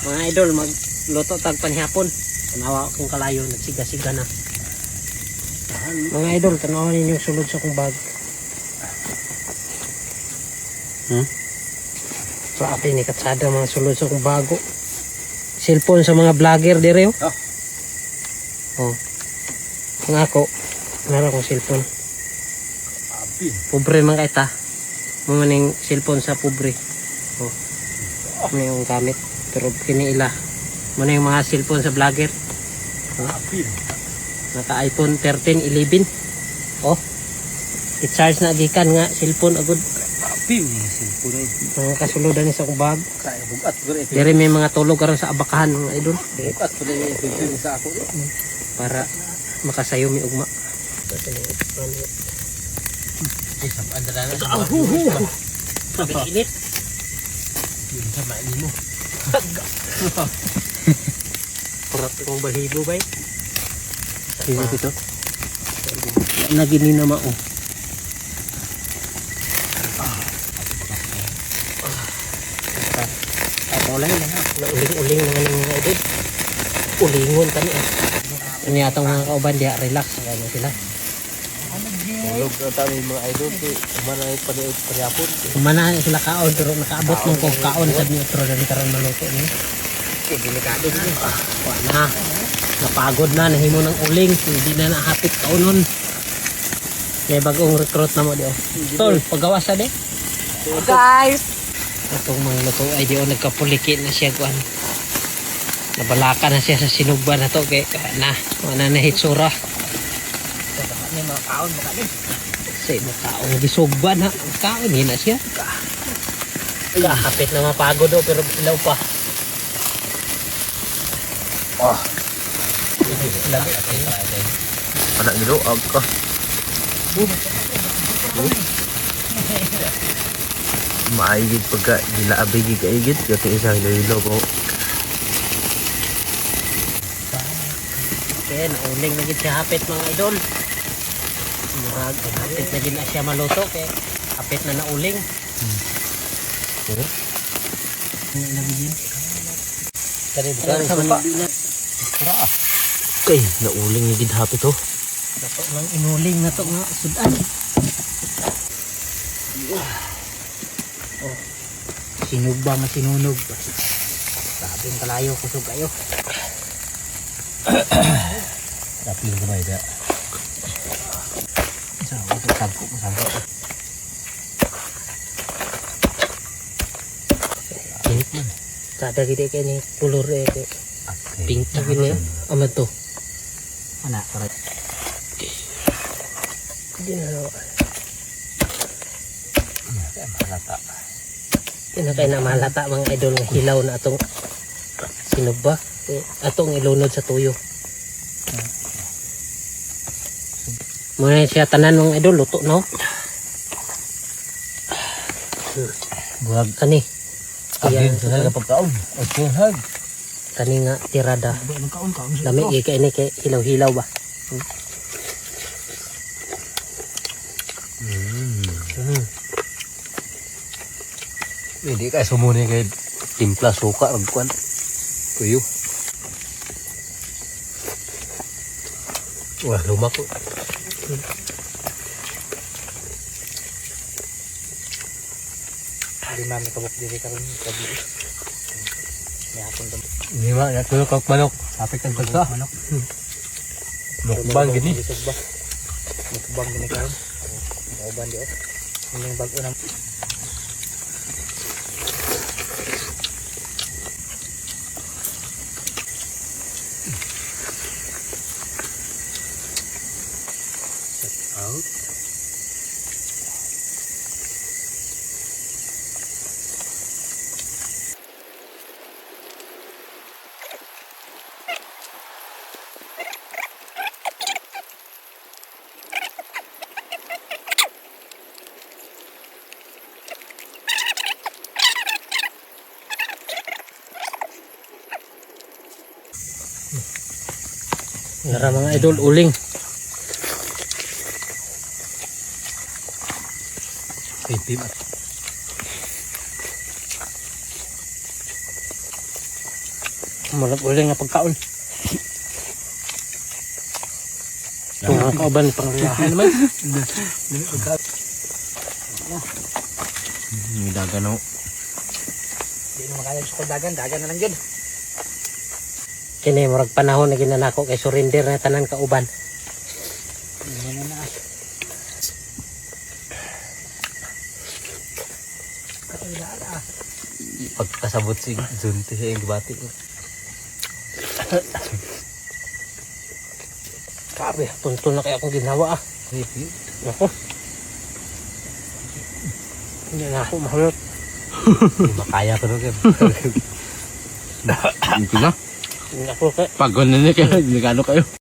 Mga idol, magluto tag panihapon. Tanawa akong kalayo, nagsiga-siga na. Mga idol, tanawa ninyo sulod sa kong bag. So api ni katsada mga sulod sa kong bago. Cellphone sa mga vlogger dire. Oh. Nga ako, meron akong cellphone. Pobre man kaita. Mga ning cellphone sa pobre. Oh. Ano yung gamit. Pero kiniila. Muna yung mga cellphone sa vlogger. Oh. Naka iPhone 13, 11. Oh. I-charge na gikan nga cellphone agad. Mga kasuludan ni sa akong bag. Dari may mga tulog karon sa abakahan mga idol. Para makasayo mi ugma. Init. Sama mo. Parat kong baligo bay. Sino ito? Nagini na mao. Ulay lang ha. Uling-uling naman yung mga idol. Ulingon kami ah. Ano yatang mga kauban diya, relax. Ano sila? Tulog na tayo mga idol. Kumana yung panihapon. Kumana sila kaon pero nakaabot mong kong kaon sa niyo. Pero dali karoon maluto niyo. Delikado din. Wala. Napagod na. Nahimo ng uling. Hindi na nakapit kaunon. May bagong recruit na mo diyo. Tol, paggawas na di. Guys! Itong mga luto ay di o nagkapuliki na siya kuan. Nabalaka na siya sa sinugba na to kay wala na hitsura. May mga kaon mo kami. Say makaon gisugba na kaon na siya. Kapit na mapagod do pero ilaw pa. Oh. Anak gilo agka. Maigid pagka dilaabig kaigid kasi isang hilo ko. Kaya nauling na gid siya hapit mga idol. Murag hapit na gid na siya maluto kay hapit na nauling. Ano na bigyan? Kani sa mga Okay, nauling ni gid hapit to. dapat lang inuling na to nga sudan. Oh. Sinugba nga sinunog. Sabing kalayo kusog kayo. Tapi ko ba ida? Sa sagko mo sagko. Init man. Sada gid kay ni tulor kay pink gini amat to. Ana karat. Di na Malata. Kinakay na malata mga idol nga hilaw na atong sinugba. Atong ilunod sa tuyo. Muna siya tanan ng idol luto no. Buhag Kani. agin sa pagkaon. Okay, hag. Kani nga tirada. Ang kaon. Lami kay ini kay hilaw-hilaw ba. Hindi kay sumuni kay timpla suka ug kwan. Tuyo. Wah, lumak ko. Di mami kabuk diri karon kabi. Ya akong dam. Hindi ma, tuyo kag manok. Sapik kag basta. Manok. Mukbang gini. Mukbang gini karon. Mukbang di oh. Ini bago na. Out. Nara mga idol uling. Pim at Malap uli nga pagkaon. Mga kauban panglahan naman. May dagan ako. Hindi naman kaya sa dagan. Dagan na lang yun. Kini murag panahon na ginanako kay surrender na tanan kauban. Ano na. Katulala. Pagkasabot si Junti sa yung gibati ko. Grabe, tuntun na kaya akong ginawa ah. Ako. Hindi na ako mahulot. Hindi makaya ko nung Hindi na. Hindi ako kaya. Pagod na niya kayo. Nagano kayo.